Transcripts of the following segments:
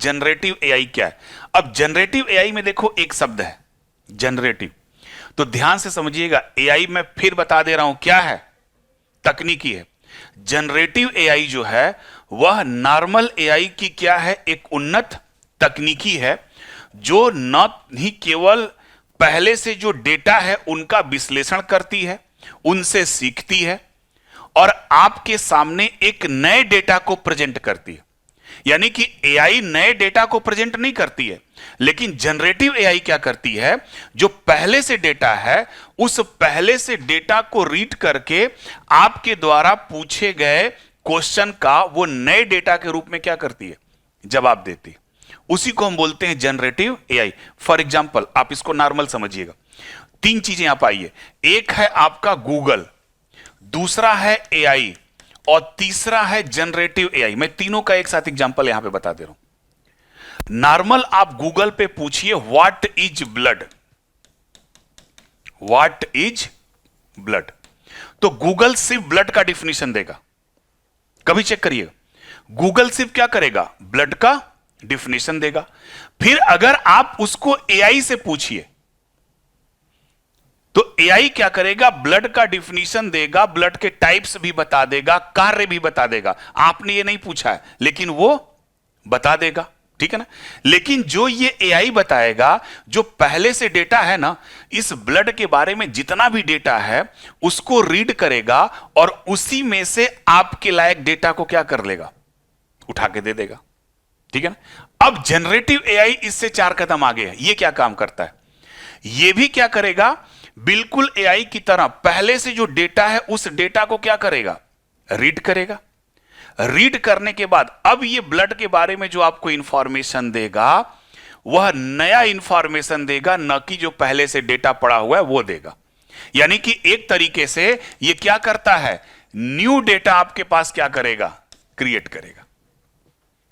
Generative AI क्या है। अब जनरेटिव एआई में देखो एक शब्द है जनरेटिव, तो ध्यान से समझिएगा। एआई मैं फिर बता दे रहा हूं क्या है, तकनीकी है। जनरेटिव एआई जो है वह नॉर्मल एआई की क्या है, एक उन्नत तकनीकी है जो न ही केवल पहले से जो डेटा है उनका विश्लेषण करती है, उनसे सीखती है और आपके सामने एक नए डेटा को प्रेजेंट करती है। यानी कि एआई नए डेटा को प्रेजेंट नहीं करती है, लेकिन जनरेटिव एआई क्या करती है, जो पहले से डेटा है उस पहले से डेटा को रीड करके आपके द्वारा पूछे गए क्वेश्चन का वो नए डेटा के रूप में क्या करती है, जवाब देती है। उसी को हम बोलते हैं जनरेटिव एआई। फॉर एग्जाम्पल आप इसको नॉर्मल समझिएगा, तीन चीजें यहां पाइए, एक है आपका गूगल, दूसरा है एआई और तीसरा है जनरेटिव एआई। मैं तीनों का एक साथ एग्जांपल यहां पे बता दे रहा हूं। नॉर्मल आप गूगल पे पूछिए what is blood, what is blood, तो गूगल सिर्फ ब्लड का डिफिनेशन देगा। कभी चेक करिएगा, गूगल सिर्फ क्या करेगा, ब्लड का डिफिनेशन देगा। फिर अगर आप उसको एआई से पूछिए तो एआई क्या करेगा, ब्लड का डिफिनीशन देगा, ब्लड के टाइप्स भी बता देगा, कार्य भी बता देगा। आपने ये नहीं पूछा है लेकिन वो बता देगा, ठीक है ना। लेकिन जो ये एआई बताएगा, जो पहले से डेटा है ना, इस ब्लड के बारे में जितना भी डेटा है उसको रीड करेगा और उसी में से आपके लायक डेटा को क्या कर लेगा, उठा के दे देगा, ठीक है ना। अब जनरेटिव एआई इससे 4 कदम आगे है। ये क्या काम करता है, ये भी क्या करेगा, बिल्कुल एआई की तरह पहले से जो डेटा है उस डेटा को क्या करेगा, रीड करेगा। रीड करने के बाद अब ये ब्लड के बारे में जो आपको इंफॉर्मेशन देगा वह नया इंफॉर्मेशन देगा, न कि जो पहले से डेटा पड़ा हुआ है वो देगा। यानी कि एक तरीके से ये क्या करता है, न्यू डेटा आपके पास क्या करेगा, क्रिएट करेगा।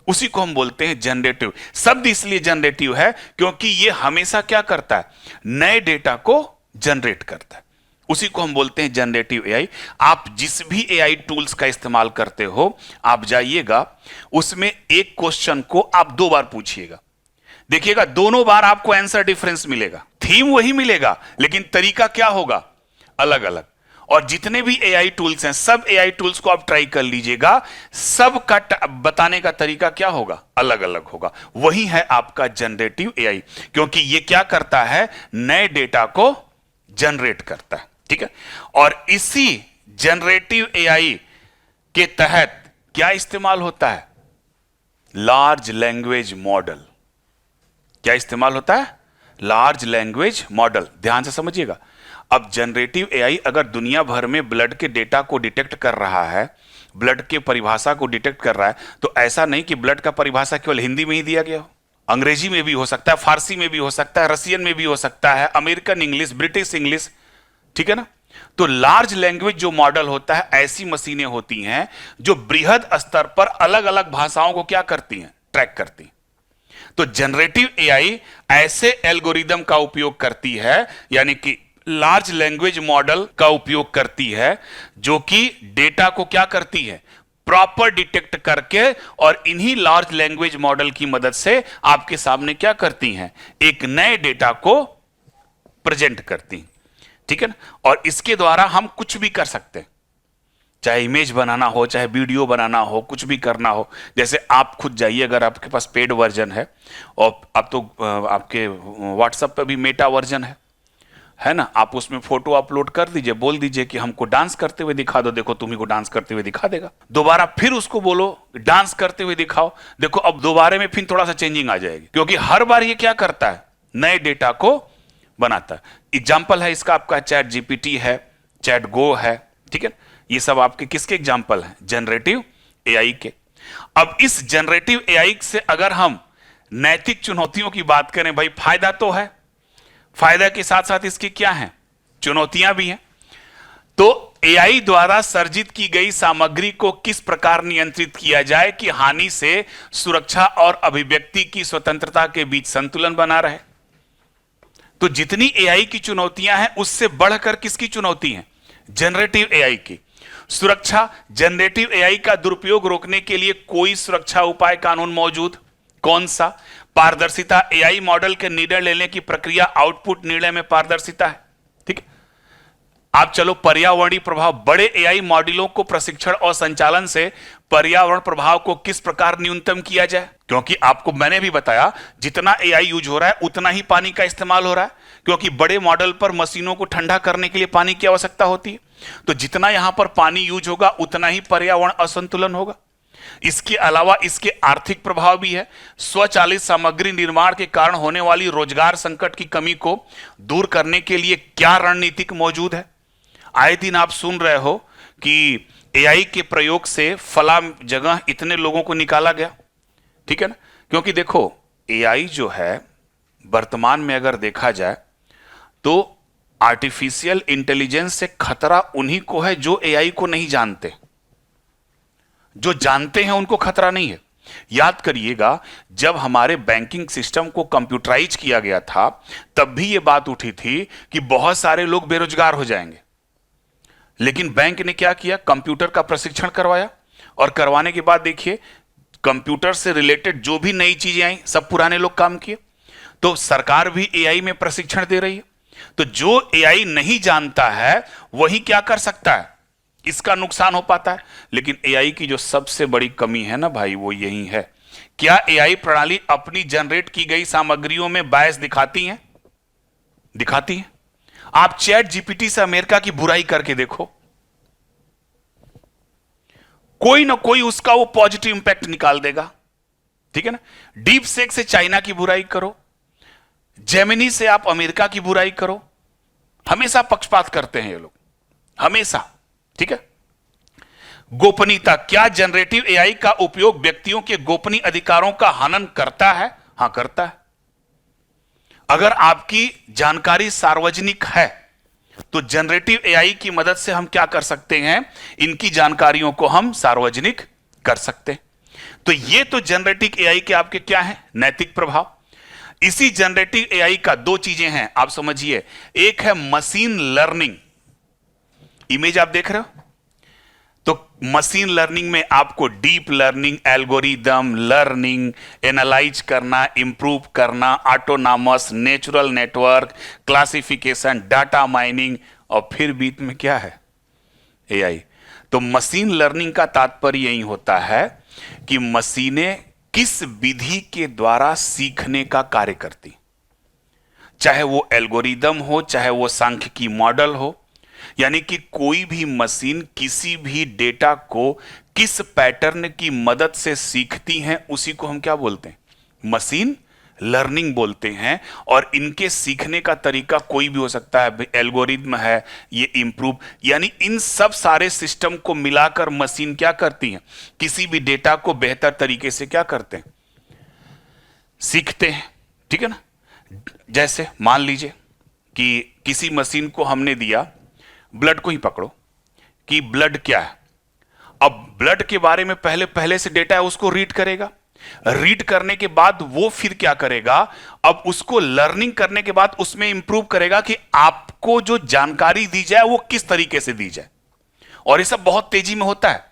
उसी को हम बोलते हैं जनरेटिव। शब्द इसलिए जनरेटिव है क्योंकि ये हमेशा क्या करता है, नए डेटा को जनरेट करता है। उसी को हम बोलते हैं जनरेटिव एआई। आप जिस भी एआई टूल्स का इस्तेमाल करते हो, आप जाइएगा उसमें एक क्वेश्चन को आप 2 बार पूछिएगा, देखिएगा दोनों बार आपको आंसर डिफरेंस मिलेगा, थीम वही मिलेगा लेकिन तरीका क्या होगा, अलग अलग। और जितने भी एआई टूल्स हैं, सब एआई टूल्स को आप ट्राई कर लीजिएगा, सब का बताने का तरीका क्या होगा, अलग अलग होगा। वही है आपका जनरेटिव एआई, क्योंकि ये क्या करता है, नए डेटा को जनरेट करता है, ठीक है। और इसी जनरेटिव एआई के तहत क्या इस्तेमाल होता है, लार्ज लैंग्वेज मॉडल। क्या इस्तेमाल होता है, लार्ज लैंग्वेज मॉडल। ध्यान से समझिएगा। अब जनरेटिव एआई अगर दुनिया भर में ब्लड के डेटा को डिटेक्ट कर रहा है, ब्लड के परिभाषा को डिटेक्ट कर रहा है, तो ऐसा नहीं कि ब्लड का परिभाषा केवल हिंदी में ही दिया गया हो, अंग्रेजी में भी हो सकता है, फारसी में भी हो सकता है, रसियन में भी हो सकता है, अमेरिकन इंग्लिश, ब्रिटिश इंग्लिश, ठीक है ना। तो लार्ज लैंग्वेज जो मॉडल होता है, ऐसी मशीनें होती हैं जो बृहद स्तर पर अलग अलग भाषाओं को क्या करती हैं, ट्रैक करती हैं। तो जनरेटिव एआई ऐसे एल्गोरिदम का उपयोग करती है, यानी कि लार्ज लैंग्वेज मॉडल का उपयोग करती है, जो कि डेटा को क्या करती है, प्रॉपर डिटेक्ट करके, और इन्हीं लार्ज लैंग्वेज मॉडल की मदद से आपके सामने क्या करती हैं, एक नए डेटा को प्रेजेंट करती हैं, ठीक है ना। और इसके द्वारा हम कुछ भी कर सकते हैं, चाहे इमेज बनाना हो, चाहे वीडियो बनाना हो, कुछ भी करना हो। जैसे आप खुद जाइए, अगर आपके पास पेड वर्जन है, और अब तो आपके व्हाट्सएप पे भी मेटा वर्जन है ना, आप उसमें फोटो अपलोड कर दीजिए, बोल दीजिए कि हमको डांस करते हुए दिखा दो, देखो तुम्ही को डांस करते हुए दिखा देगा। दोबारा फिर उसको बोलो डांस करते हुए दिखाओ, देखो अब दोबारा में फिर थोड़ा सा चेंजिंग आ जाएगी, क्योंकि हर बार ये क्या करता है, नए डेटा को बनाता है। एग्जाम्पल है इसका आपका चैट जीपीटी है, चैट गो है, ठीक है। ये सब आपके किसके एग्जाम्पल हैं, जनरेटिव एआई के। अब इस जनरेटिव एआई से अगर हम नैतिक चुनौतियों की बात करें, भाई फायदा तो है, फायदा के साथ साथ इसकी क्या है, चुनौतियां भी हैं। तो एआई द्वारा सर्जित की गई सामग्री को किस प्रकार नियंत्रित किया जाए कि हानि से सुरक्षा और अभिव्यक्ति की स्वतंत्रता के बीच संतुलन बना रहे। तो जितनी एआई की चुनौतियां हैं, उससे बढ़कर किसकी चुनौती है, जनरेटिव एआई की। सुरक्षा, जनरेटिव एआई का दुरुपयोग रोकने के लिए कोई सुरक्षा उपाय कानून मौजूद, कौन सा? पारदर्शिता। एआई मॉडल के निर्णय लेने की प्रक्रिया आउटपुट निर्णय में पारदर्शिता है। ठीक है। आप चलो पर्यावरणीय प्रभाव, बड़े एआई मॉडलों को प्रशिक्षण और संचालन से पर्यावरण प्रभाव को किस प्रकार न्यूनतम किया जाए, क्योंकि आपको मैंने भी बताया जितना एआई यूज हो रहा है उतना ही पानी का इस्तेमाल हो रहा है, क्योंकि बड़े मॉडल पर मशीनों को ठंडा करने के लिए पानी की आवश्यकता होती है। तो जितना यहां पर पानी यूज होगा उतना ही पर्यावरण असंतुलन होगा। इसके अलावा इसके आर्थिक प्रभाव भी है। स्वचालित सामग्री निर्माण के कारण होने वाली रोजगार संकट की कमी को दूर करने के लिए क्या रणनीतिक मौजूद है? आए दिन आप सुन रहे हो कि एआई के प्रयोग से फला जगह इतने लोगों को निकाला गया। ठीक है ना? क्योंकि देखो एआई जो है वर्तमान में अगर देखा जाए तो आर्टिफिशियल इंटेलिजेंस से खतरा उन्हीं को है जो एआई को नहीं जानते। जो जानते हैं उनको खतरा नहीं है। याद करिएगा जब हमारे बैंकिंग सिस्टम को कंप्यूटराइज किया गया था तब भी यह बात उठी थी कि बहुत सारे लोग बेरोजगार हो जाएंगे, लेकिन बैंक ने क्या किया? कंप्यूटर का प्रशिक्षण करवाया, और करवाने के बाद देखिए कंप्यूटर से रिलेटेड जो भी नई चीजें आई सब पुराने लोग काम किए। तो सरकार भी एआई में प्रशिक्षण दे रही है। तो जो एआई नहीं जानता है वही क्या कर सकता है, इसका नुकसान हो पाता है। लेकिन एआई की जो सबसे बड़ी कमी है ना भाई वो यही है, क्या एआई प्रणाली अपनी जनरेट की गई सामग्रियों में बायस दिखाती हैं? दिखाती हैं। आप चैट जीपीटी से अमेरिका की बुराई करके देखो, कोई ना कोई उसका वो पॉजिटिव इंपैक्ट निकाल देगा। ठीक है ना? डीप सेक से चाइना की बुराई करो, जेमिनी से आप अमेरिका की बुराई करो, हमेशा पक्षपात करते हैं ये लोग, हमेशा। ठीक है। गोपनीयता, क्या जनरेटिव एआई का उपयोग व्यक्तियों के गोपनीय अधिकारों का हनन करता है? हां, करता है। अगर आपकी जानकारी सार्वजनिक है तो जनरेटिव एआई की मदद से हम क्या कर सकते हैं? इनकी जानकारियों को हम सार्वजनिक कर सकते हैं। तो ये तो जनरेटिव एआई के आपके क्या है? नैतिक प्रभाव। इसी जनरेटिव एआई का दो चीजें हैं, आप समझिए। एक है मशीन लर्निंग। इमेज आप देख रहे हो? तो मशीन लर्निंग में आपको deep learning, algorithm, learning, analyse करना, इंप्रूव करना, autonomous, natural network, classification, data mining, और फिर बीच में क्या है? एआई। तो मशीन लर्निंग का तात्पर्य यही होता है कि मशीनें किस विधि के द्वारा सीखने का कार्य करती, चाहे वो एल्गोरिदम हो, चाहे वो सांख्यिकी मॉडल हो। यानी कि कोई भी मशीन किसी भी डेटा को किस पैटर्न की मदद से सीखती हैं उसी को हम क्या बोलते हैं? मशीन लर्निंग बोलते हैं। और इनके सीखने का तरीका कोई भी हो सकता है, एल्गोरिदम है, ये इंप्रूव, यानी इन सब सारे सिस्टम को मिलाकर मशीन क्या करती है? किसी भी डेटा को बेहतर तरीके से क्या करते हैं? सीखते हैं। ठीक है ना? जैसे मान लीजिए कि किसी मशीन को हमने दिया, ब्लड को ही पकड़ो कि ब्लड क्या है। अब ब्लड के बारे में पहले से डेटा है उसको रीड करेगा। रीड करने के बाद वो फिर क्या करेगा? अब उसको लर्निंग करने के बाद उसमें इंप्रूव करेगा कि आपको जो जानकारी दी जाए वो किस तरीके से दी जाए। और ये सब बहुत तेजी में होता है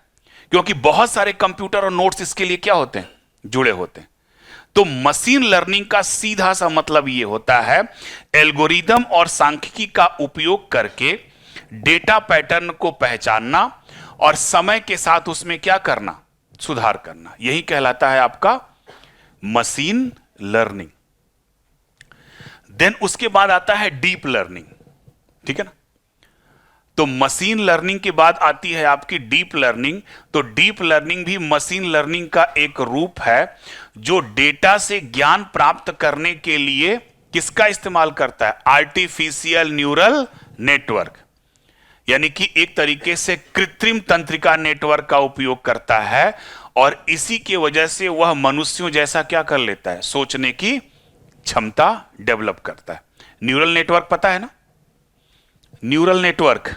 क्योंकि बहुत सारे कंप्यूटर और नोट्स इसके लिए क्या होते हैं? जुड़े होते हैं। तो मशीन लर्निंग का सीधा सा मतलब यह होता है एल्गोरिदम और सांख्यिकी का उपयोग करके डेटा पैटर्न को पहचानना और समय के साथ उसमें क्या करना? सुधार करना। यही कहलाता है आपका मशीन लर्निंग। देन उसके बाद आता है डीप लर्निंग। ठीक है ना? तो मशीन लर्निंग के बाद आती है आपकी डीप लर्निंग। तो डीप लर्निंग भी मशीन लर्निंग का एक रूप है जो डेटा से ज्ञान प्राप्त करने के लिए किसका इस्तेमाल करता है? आर्टिफिशियल न्यूरल नेटवर्क, यानी कि एक तरीके से कृत्रिम तंत्रिका नेटवर्क का उपयोग करता है। और इसी की वजह से वह मनुष्यों जैसा क्या कर लेता है? सोचने की क्षमता डेवलप करता है। न्यूरल नेटवर्क पता है ना? न्यूरल नेटवर्क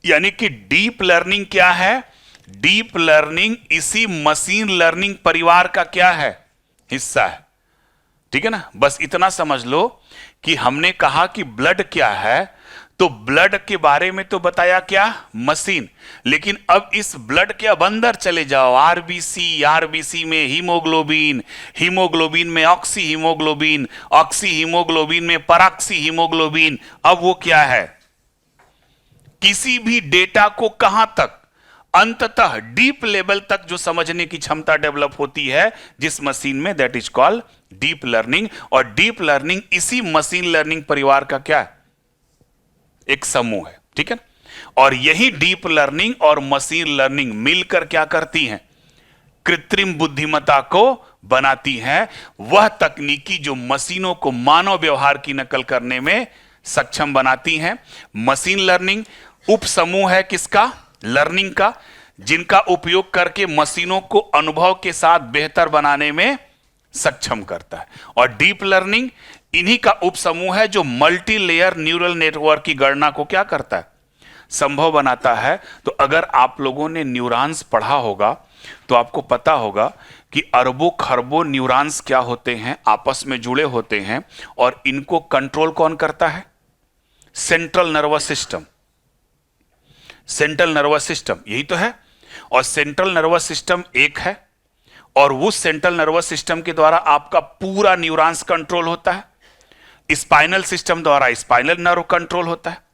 यानी कि डीप लर्निंग क्या है? डीप लर्निंग इसी मशीन लर्निंग परिवार का क्या है? हिस्सा है। ठीक है ना? बस इतना समझ लो कि हमने कहा कि ब्लड क्या है, तो ब्लड के बारे में तो बताया क्या, मशीन। लेकिन अब इस ब्लड के अब अंदर चले जाओ, आरबीसी, आरबीसी में हीमोग्लोबिन, हीमोग्लोबिन में ऑक्सी हीमोग्लोबिन, ऑक्सी हीमोग्लोबिन में परऑक्सी हीमोग्लोबिन। अब वो क्या है, किसी भी डेटा को कहां तक, अंततः डीप लेवल तक जो समझने की क्षमता डेवलप होती है जिस मशीन में, that is called deep learning. और डीप लर्निंग इसी मशीन लर्निंग परिवार का क्या है, एक समूह है, ठीक है ना। और यही डीप लर्निंग और मशीन लर्निंग मिलकर क्या करती हैं, कृत्रिम बुद्धिमत्ता को बनाती हैं, वह तकनीकी जो मशीनों को मानव व्यवहार की नकल करने में सक्षम बनाती हैं। मशीन लर्निंग उप समूह है किसका, लर्निंग का, जिनका उपयोग करके मशीनों को अनुभव के साथ बेहतर बनाने में सक्षम करता है। और डीप लर्निंग इन्हीं का उप समूह है जो मल्टी लेयर न्यूरल नेटवर्क की गणना को क्या करता है, संभव बनाता है। तो अगर आप लोगों ने न्यूरॉन्स पढ़ा होगा तो आपको पता होगा कि अरबों खरबों न्यूरॉन्स क्या होते हैं, आपस में जुड़े होते हैं, और इनको कंट्रोल कौन करता है, central nervous system. Central nervous system यही तो है, और सेंट्रल नर्वस सिस्टम एक है, और उस सेंट्रल नर्वस सिस्टम के द्वारा आपका पूरा न्यूरॉन्स कंट्रोल होता है, स्पाइनल सिस्टम द्वारा स्पाइनल नर्व कंट्रोल होता है।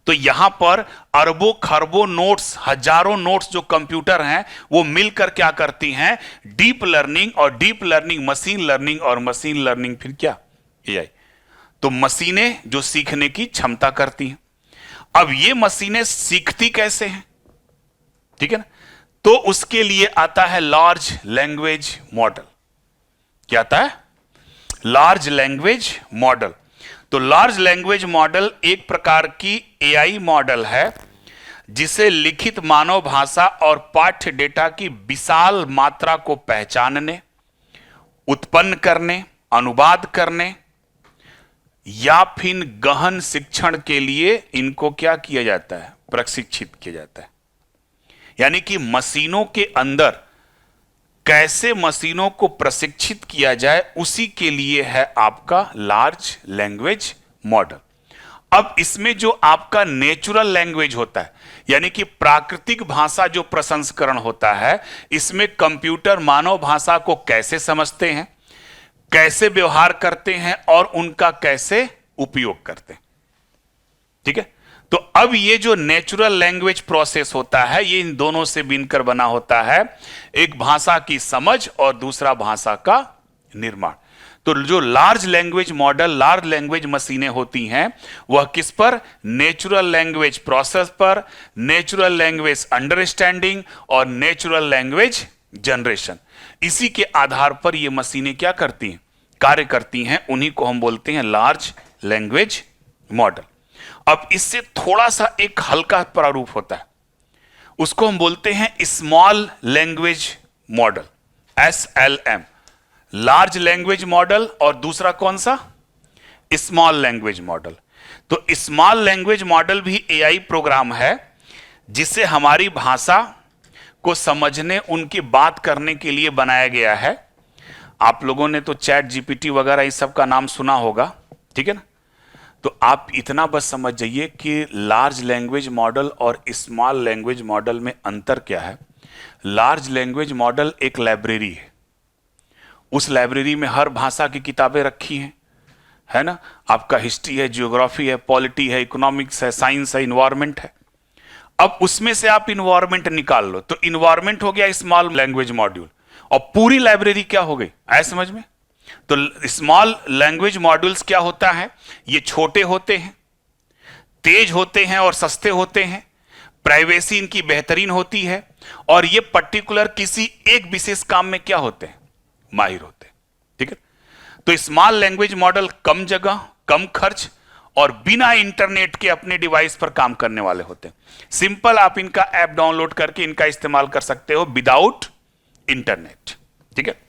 तो यहां पर अरबों खरबों नोट्स, हजारों नोट्स जो कंप्यूटर हैं वो मिलकर क्या करती हैं, डीप लर्निंग, और डीप लर्निंग मशीन लर्निंग, और मशीन लर्निंग फिर क्या, एआई। तो मशीनें जो सीखने की क्षमता करती हैं। अब ये मशीनें सीखती कैसे हैं, ठीक है ना। तो उसके लिए आता है लार्ज लैंग्वेज मॉडल। क्या आता है, लार्ज लैंग्वेज मॉडल। तो लार्ज लैंग्वेज मॉडल एक प्रकार की एआई मॉडल है जिसे लिखित मानव भाषा और पाठ्य डेटा की विशाल मात्रा को पहचानने, उत्पन्न करने, अनुवाद करने या फिर गहन शिक्षण के लिए इनको क्या किया जाता है, प्रशिक्षित किया जाता है। यानी कि मशीनों के अंदर कैसे मशीनों को प्रशिक्षित किया जाए, उसी के लिए है आपका लार्ज लैंग्वेज मॉडल। अब इसमें जो आपका नेचुरल लैंग्वेज होता है, यानी कि प्राकृतिक भाषा जो प्रसंस्करण होता है, इसमें कंप्यूटर मानव भाषा को कैसे समझते हैं, कैसे व्यवहार करते हैं और उनका कैसे उपयोग करते हैं, ठीक है। तो अब ये जो नेचुरल लैंग्वेज प्रोसेस होता है, ये इन दोनों से मिलकर बना होता है, एक भाषा की समझ और दूसरा भाषा का निर्माण। तो जो large language model, large language मशीनें होती हैं, वह किस पर, नेचुरल लैंग्वेज प्रोसेस पर, नेचुरल लैंग्वेज अंडरस्टैंडिंग और नेचुरल लैंग्वेज जनरेशन, इसी के आधार पर ये मशीनें क्या करती हैं, कार्य करती हैं। उन्हीं को हम बोलते हैं लार्ज लैंग्वेज मॉडल। अब इससे थोड़ा सा एक हल्का प्रारूप होता है, उसको हम बोलते हैं small language model, SLM, large language model, और दूसरा कौन सा, स्मॉल लैंग्वेज मॉडल। तो स्मॉल लैंग्वेज मॉडल भी एआई प्रोग्राम है जिसे हमारी भाषा को समझने, उनकी बात करने के लिए बनाया गया है। आप लोगों ने तो चैट जीपीटी वगैरह इस सब का नाम सुना होगा, ठीक है ना। तो आप इतना बस समझ जाइए कि लार्ज लैंग्वेज मॉडल और स्मॉल लैंग्वेज मॉडल में अंतर क्या है। लार्ज लैंग्वेज मॉडल एक लाइब्रेरी है, उस लाइब्रेरी में हर भाषा की किताबें रखी हैं, है ना। आपका हिस्ट्री है, जियोग्राफी है, पॉलिटी है, इकोनॉमिक्स है, साइंस है, इन्वायरमेंट है। अब उसमें से आप इन्वायरमेंट निकाल लो, तो इन्वायरमेंट हो गया स्मॉल लैंग्वेज मॉड्यूल, और पूरी लाइब्रेरी क्या हो गई, आए समझ में। तो स्मॉल लैंग्वेज मॉड्यूल्स क्या होता है, ये छोटे होते हैं, तेज होते हैं और सस्ते होते हैं, प्राइवेसी इनकी बेहतरीन होती है, और ये पर्टिकुलर किसी एक विशेष काम में क्या होते हैं, माहिर होते हैं, ठीक है। तो स्मॉल लैंग्वेज मॉडल कम जगह, कम खर्च और बिना इंटरनेट के अपने डिवाइस पर काम करने वाले होते हैं। सिंपल, आप इनका ऐप डाउनलोड करके इनका इस्तेमाल कर सकते हो विदाउट इंटरनेट, ठीक है।